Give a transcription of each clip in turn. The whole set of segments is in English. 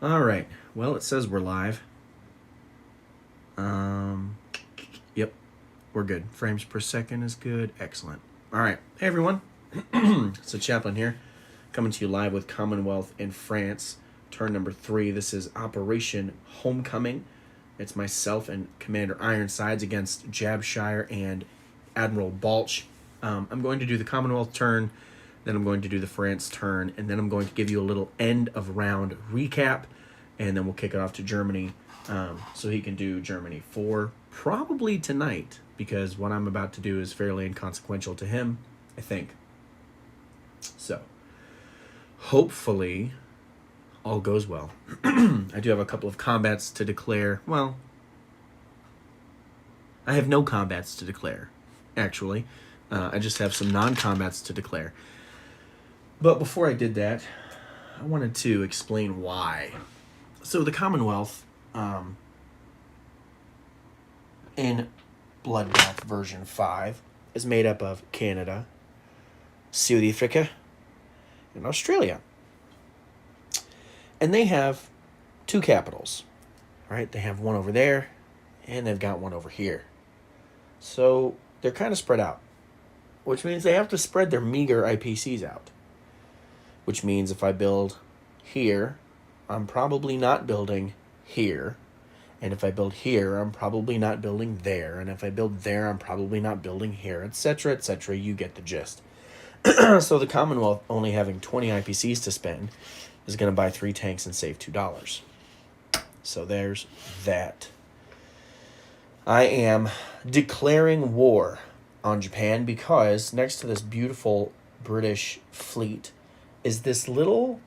All right. Well, it says we're live. Yep, we're good. Frames per second is good. Excellent. All right. Hey, everyone. It's a Chaplain here, coming to you live with Commonwealth in France, turn number 3. This is Operation Homecoming. It's myself and Commander Ironsides against Jabshire and Admiral Balch. I'm going to do the Commonwealth turn, then I'm going to do the France turn, and then I'm going to give you a little end of round recap, and then we'll kick it off to Germany, so he can do Germany 4 probably tonight, because what I'm about to do is fairly inconsequential to him, I think. So, hopefully, all goes well. I do have a couple of combats to declare. Well, I have no combats to declare, actually. I just have some non-combats to declare. But before I did that, I wanted to explain why. So the Commonwealth, in Bloodbath version 5, is made up of Canada, South Africa, and Australia. And they have 2 capitals, right? They have one over there, and they've got one over here. So they're kind of spread out, which means they have to spread their meager IPCs out. Which means if I build here, I'm probably not building here. And if I build here, I'm probably not building there. And if I build there, I'm probably not building here, etc., etc. You get the gist. So the Commonwealth, only having 20 IPCs to spend, is going to buy 3 tanks and save $2. So there's that. I am declaring war on Japan because next to this beautiful British fleet is this little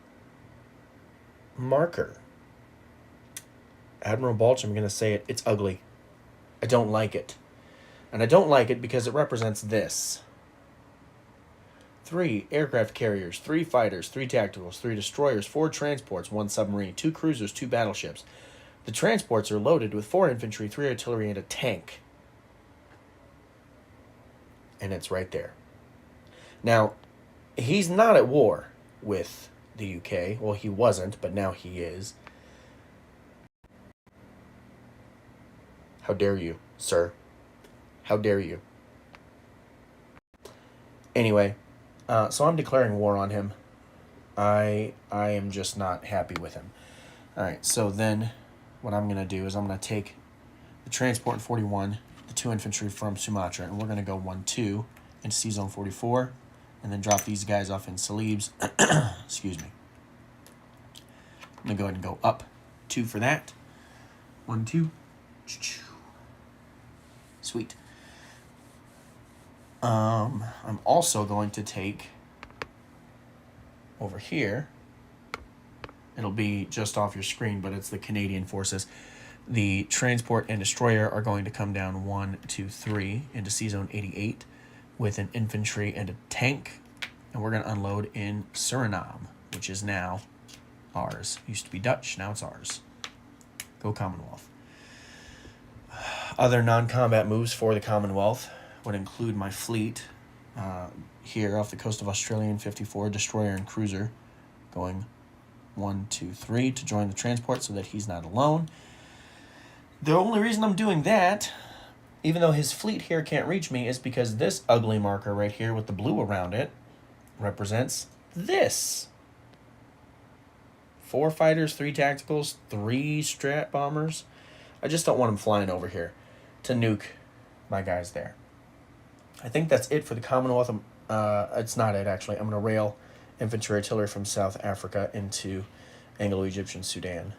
marker. Admiral Balch, I'm going to say it, it's ugly. I don't like it. And I don't like it because it represents this. 3 aircraft carriers, 3 fighters, 3 tacticals, 3 destroyers, 4 transports, 1 submarine, 2 cruisers, 2 battleships. The transports are loaded with 4 infantry, 3 artillery, and a tank. And it's right there. Now, he's not at war with the UK. Well, he wasn't, but now he is. How dare you, sir? How dare you? Anyway, so I'm declaring war on him. I am just not happy with him. All right, so then what I'm going to do is I'm going to take the transport 41, the 2 infantry from Sumatra, and we're going to go 1-2 into C-Zone 44, and then drop these guys off in Salibs. Excuse me. I'm going to go ahead and go up 2 for that. 1-2. Sweet. I'm also going to take over here. It'll be just off your screen, but it's the Canadian forces. The transport and destroyer are going to come down 1, 2, 3 into C-Zone 88 with an infantry and a tank. And we're going to unload in Suriname, which is now ours. Used to be Dutch, now it's ours. Go Commonwealth. Other non-combat moves for the Commonwealth would include my fleet here off the coast of Australia in 54, destroyer and cruiser, going 1, 2, 3 to join the transport so that he's not alone. The only reason I'm doing that, even though his fleet here can't reach me, is because this ugly marker right here with the blue around it represents this. 4 fighters, 3 tacticals, 3 strat bombers. I just don't want him flying over here to nuke my guys there. I think that's it for the Commonwealth. It's not it, actually. I'm going to rail infantry artillery from South Africa into Anglo-Egyptian Sudan.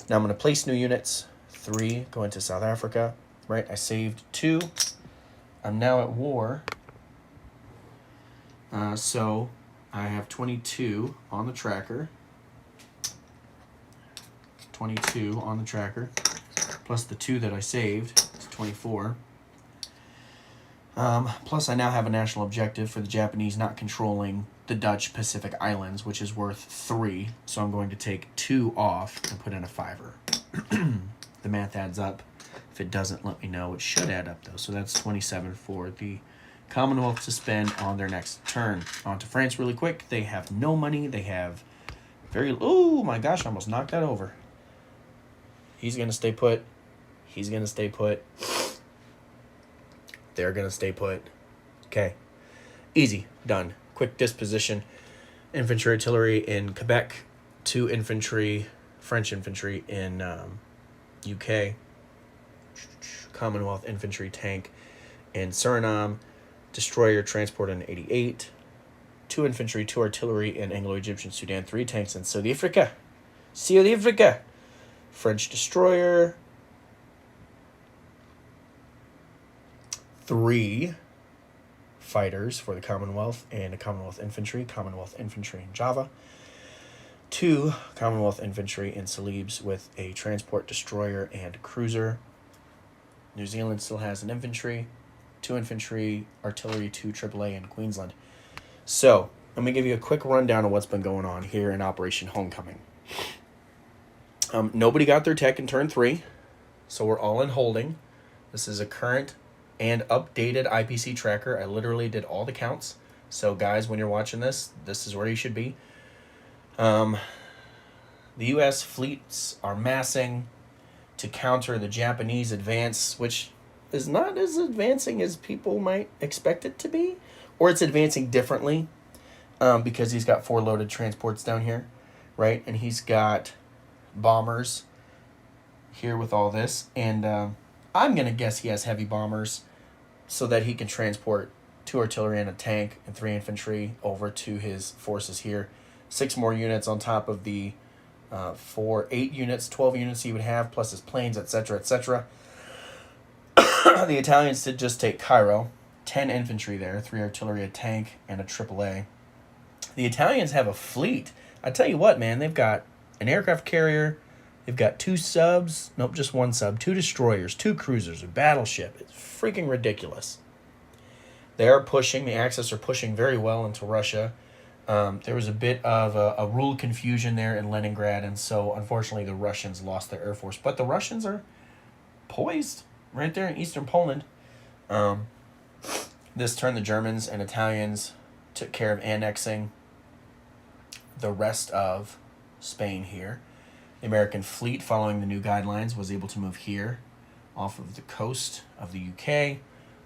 Now I'm going to place new units. 3 go into South Africa. Right, I saved 2. I'm now at war. So I have 22 on the tracker. 22 on the tracker. Plus the 2 that I saved. It's 24. Plus I now have a national objective for the Japanese not controlling the Dutch Pacific Islands, which is worth 3. So I'm going to take 2 off and put in a 5er. The math adds up. If it doesn't, let me know. It should add up, though. So that's 27 for the Commonwealth to spend on their next turn. On to France really quick. They have no money. They have Oh my gosh, I almost knocked that over. He's going to stay put. He's going to stay put. They're going to stay put. Okay. Easy. Done. Quick disposition. Infantry artillery in Quebec. 2 infantry, French infantry in UK. Commonwealth infantry tank in Suriname. Destroyer transport in 88. 2 infantry, 2 artillery in Anglo-Egyptian Sudan. 3 tanks in South Africa. South Africa. French destroyer. 3 fighters for the Commonwealth and a Commonwealth infantry in Java. 2 Commonwealth infantry in Celebes with a transport destroyer and cruiser. New Zealand still has an infantry, 2 infantry, artillery, 2 AAA in Queensland. So, let me give you a quick rundown of what's been going on here in Operation Homecoming. Nobody got their tech in turn 3, so we're all in holding. This is a current and updated IPC tracker. I literally did all the counts. So guys, when you're watching this, this is where you should be. The U.S. fleets are massing to counter the Japanese advance, which is not as advancing as people might expect it to be, or it's advancing differently because he's got 4 loaded transports down here, right? And he's got bombers here with all this, and I'm going to guess he has heavy bombers so that he can transport 2 artillery and a tank and 3 infantry over to his forces here. 6 more units on top of the 8 units, 12 units he would have, plus his planes, etc., etc. The Italians did just take Cairo. 10 infantry there, 3 artillery, a tank, and a AAA. The Italians have a fleet. I tell you what, man, they've got an aircraft carrier. They've got 2 subs. Nope, just 1 sub. 2 destroyers, 2 cruisers, a battleship. It's freaking ridiculous. They are pushing. The Axis are pushing very well into Russia. There was a bit of a rule confusion there in Leningrad, and so unfortunately the Russians lost their air force. But the Russians are poised right there in eastern Poland. This turn, the Germans and Italians took care of annexing the rest of Spain here. The American fleet, following the new guidelines, was able to move here off of the coast of the UK.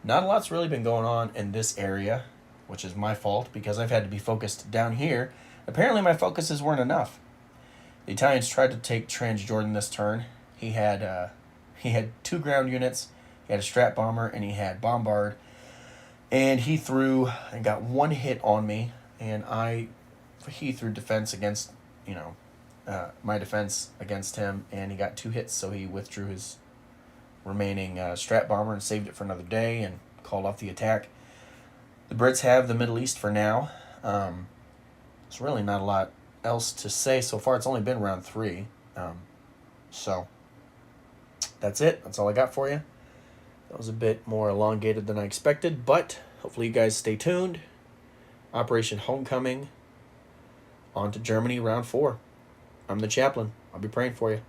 Not a lot's really been going on in this area, which is my fault because I've had to be focused down here. Apparently my focuses weren't enough. The Italians tried to take Transjordan this turn. He had 2 ground units, he had a Strat bomber, and he had Bombard. And he threw and got 1 hit on me, and he threw defense against, my defense against him, and he got 2 hits, so he withdrew his remaining Strat bomber and saved it for another day and called off the attack. The Brits have the Middle East for now. There's really not a lot else to say so far. It's only been round 3. So that's it. That's all I got for you. That was a bit more elongated than I expected, but hopefully you guys stay tuned. Operation Homecoming. On to Germany, round 4. I'm the chaplain. I'll be praying for you.